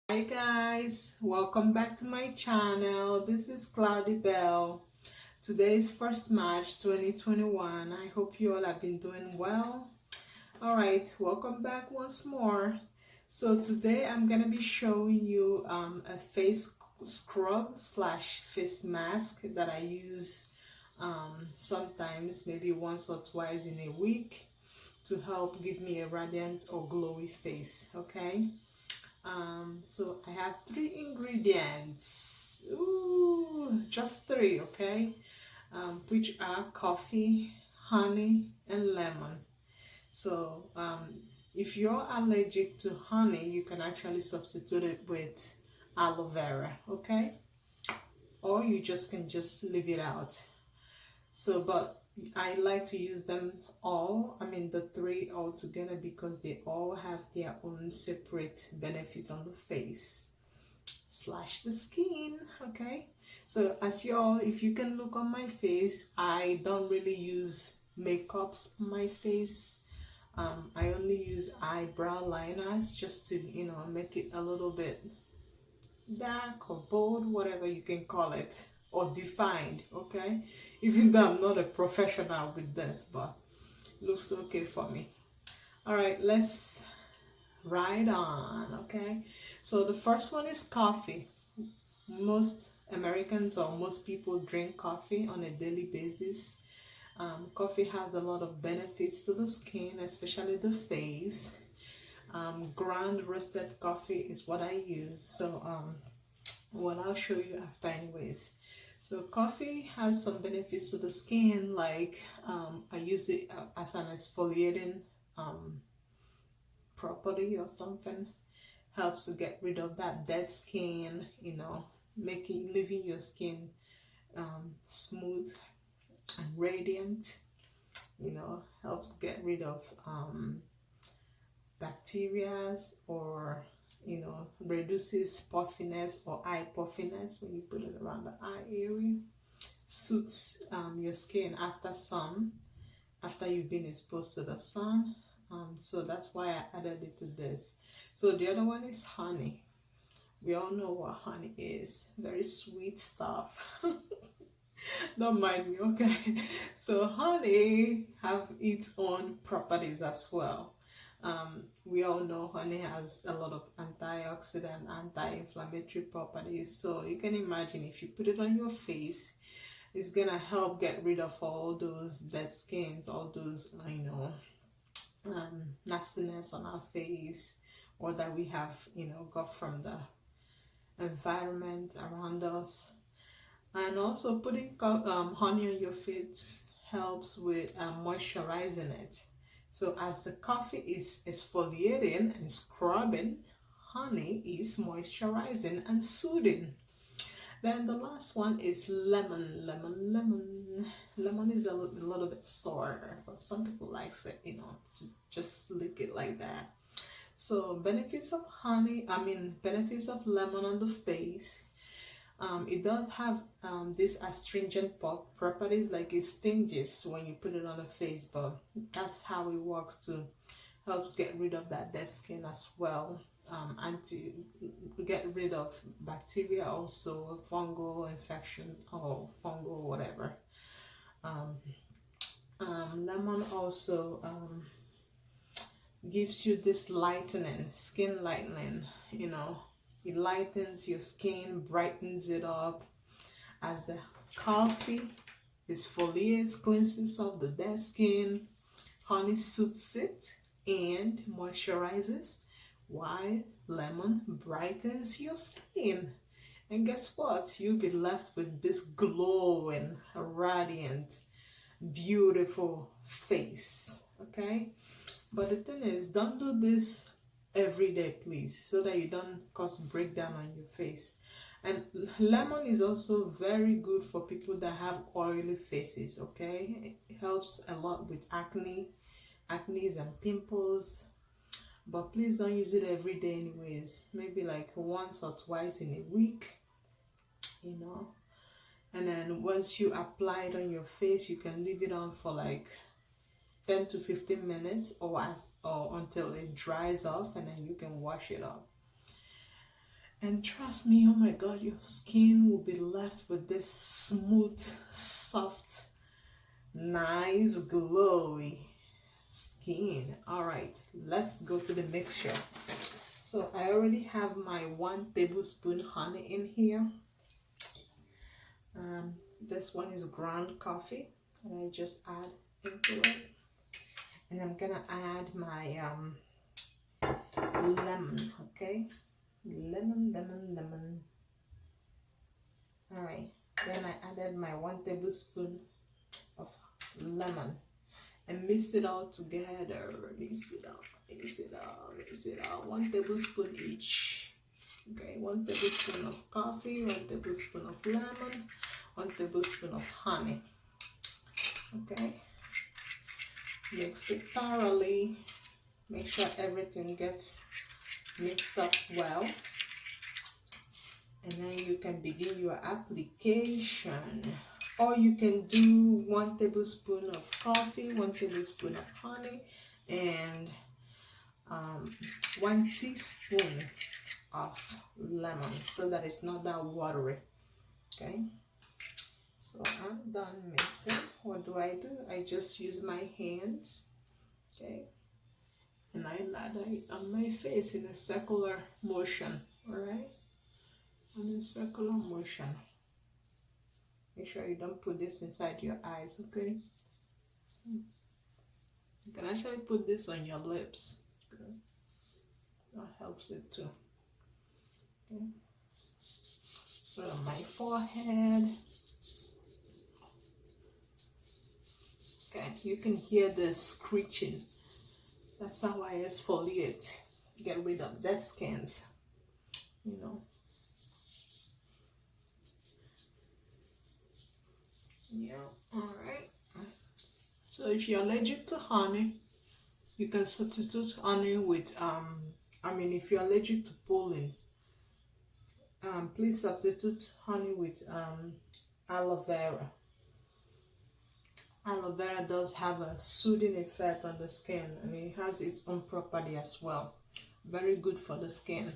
Hi guys, welcome back to my channel. This is Cloudy Bell. Today is 1st March 2021. I hope you all have been doing well. Alright, welcome back once more. So today I'm gonna be showing you a face scrub slash face mask that I use sometimes, maybe once or twice in a week, to help give me a radiant or glowy face. Okay, so I have three ingredients. Ooh, just three, okay? Which are coffee, honey, and lemon. So if you're allergic to honey, you can actually substitute it with aloe vera, okay? Or you just can just leave it out. So, but I like to use them all, the three all together, because they all have their own separate benefits on the face slash the skin. Okay, so as you all, if you can look on my face, I don't really use makeups on my face. I only use eyebrow liners just to make it a little bit dark or bold, whatever you can call it, or defined. Okay, even though I'm not a professional with this, but it looks okay for me. All right, let's ride on. Okay, so the first one is coffee. Most Americans or most people drink coffee on a daily basis. Coffee has a lot of benefits to the skin, especially the face. Ground roasted coffee is what I use. So well, I'll show you after anyways. So coffee has some benefits to the skin, like I use it as an exfoliating property or something. Helps to get rid of that dead skin, leaving your skin smooth and radiant. Helps get rid of bacteria, or reduces puffiness or eye puffiness when you put it around the eye area. Suits your skin after you've been exposed to the sun. So that's why I added it to this. So the other one is honey. We all know what honey is. Very sweet stuff. Don't mind me, okay? So honey have its own properties as well. We all know honey has a lot of antioxidant, anti-inflammatory properties. So you can imagine if you put it on your face, it's gonna help get rid of all those dead skins, all those nastiness on our face, or that we have got from the environment around us. And also putting honey on your face helps with moisturizing it. So as the coffee is exfoliating and scrubbing, honey is moisturizing and soothing. Then the last one is lemon. Lemon is a little bit sour, but some people likes it, to just lick it like that. So benefits of benefits of lemon on the face. It does have these astringent properties, like it stinges when you put it on the face, but that's how it works to helps get rid of that dead skin as well. And to get rid of bacteria, also fungal infections or fungal whatever. Lemon also gives you this lightening, skin lightening. It lightens your skin, brightens it up. As the coffee exfoliates, cleanses of the dead skin, honey soothes it and moisturizes, while lemon brightens your skin. And guess what? You'll be left with this glowing, radiant, beautiful face. Okay? But the thing is, don't do this every day, please, so that you don't cause breakdown on your face. And lemon is also very good for people that have oily faces. Okay, it helps a lot with acne and pimples. But please don't use it every day anyways. Maybe like once or twice in a week, and then once you apply it on your face, you can leave it on for like 10 to 15 minutes, or until it dries off, and then you can wash it up. And trust me, oh my god, your skin will be left with this smooth, soft, nice, glowy skin. All right, let's go to the mixture. So I already have my 1 tablespoon honey in here. This one is ground coffee, and I just add into it. And I'm gonna add my lemon, okay? Lemon. All right, then I added my 1 tablespoon of lemon and mix it all together. Mix it out. 1 tablespoon each. Okay, 1 tablespoon of coffee, 1 tablespoon of lemon, 1 tablespoon of honey. Okay, mix it thoroughly. Make sure everything gets mixed up well. And then you can begin your application. Or you can do 1 tablespoon of coffee, 1 tablespoon of honey, and 1 teaspoon of lemon, so that it's not that watery. Okay, so I'm done mixing. What do? I just use my hands, okay, and I lie it on my face in a circular motion. All right, in a circular motion. Make sure you don't put this inside your eyes, okay? You can actually put this on your lips. Okay. That helps it too. Okay. Put it on my forehead. Okay, you can hear the screeching. That's how I exfoliate. Get rid of dead skins, you know. Yeah, alright. So if you're allergic to honey, you can substitute honey with if you're allergic to pollen, please substitute honey with aloe vera. Aloe vera does have a soothing effect on the skin, and it has its own property as well. Very good for the skin.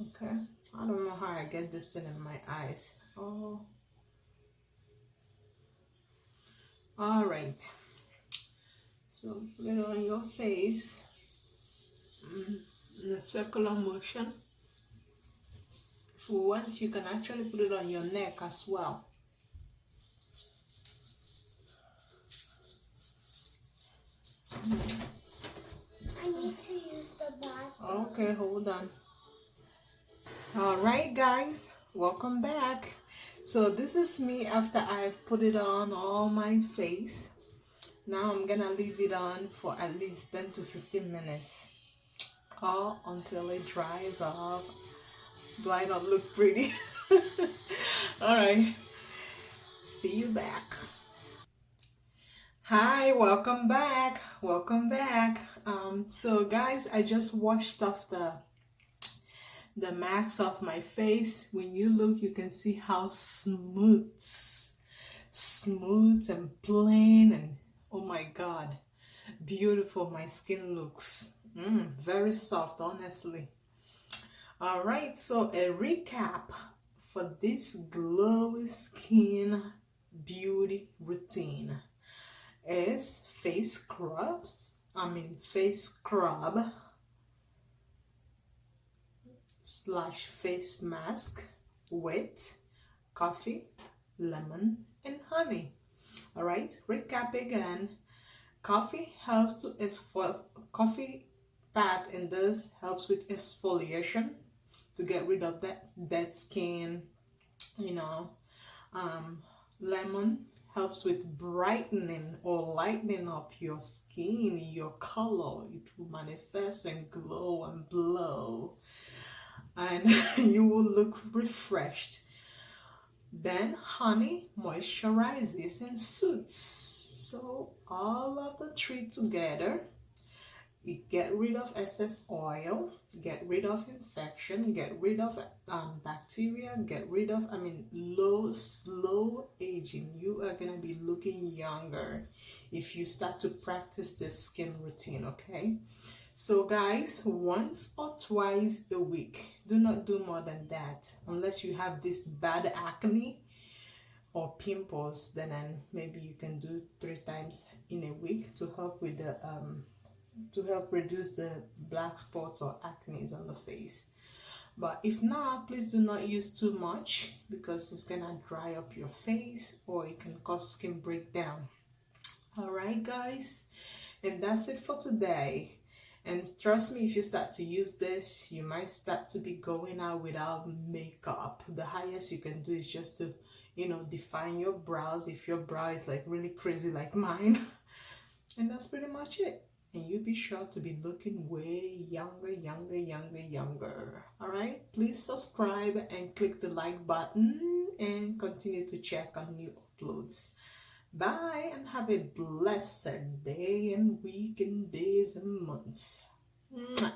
Okay, I don't know how I get this thing in my eyes. Oh, all right. So put it on your face in a circular motion. If you want, you can actually put it on your neck as well. I need to use the bathroom. Okay, hold on. All right, guys, welcome back. So this is me after I've put it on all my face. Now I'm gonna leave it on for at least 10 to 15 minutes, or until it dries off. Do I not look pretty? All right, see you back. Hi, welcome back. So guys, I just washed off the mask off my face. When you look, you can see how smooth and plain, and oh my god, beautiful my skin looks. Very soft, honestly. All right, so a recap for this glowy skin beauty routine is face scrub / face mask with coffee, lemon, and honey. All right, recap again. Coffee helps to coffee bath in this helps with exfoliation to get rid of that dead skin, you know. Lemon helps with brightening or lightening up your skin, your color. It will manifest and glow and blow, and you will look refreshed. Then honey moisturizes and soothes. So all of the three together, you get rid of excess oil, get rid of infection, get rid of bacteria, get rid of slow aging. You are gonna be looking younger if you start to practice this skin routine. Okay, So guys, once or twice a week. Do not do more than that unless you have this bad acne or pimples. Then maybe you can do 3 times in a week to help with the to help reduce the black spots or acne on the face. But if not, please do not use too much because it's gonna dry up your face or it can cause skin breakdown. All right, guys, and that's it for today. And trust me, if you start to use this, you might start to be going out without makeup. The highest you can do is just to, define your brows if your brow is like really crazy like mine. And that's pretty much it. And you'll be sure to be looking way younger, younger, younger, younger. All right, please subscribe and click the like button and continue to check on new uploads. Bye and have a blessed day and week and days and months. Mwah.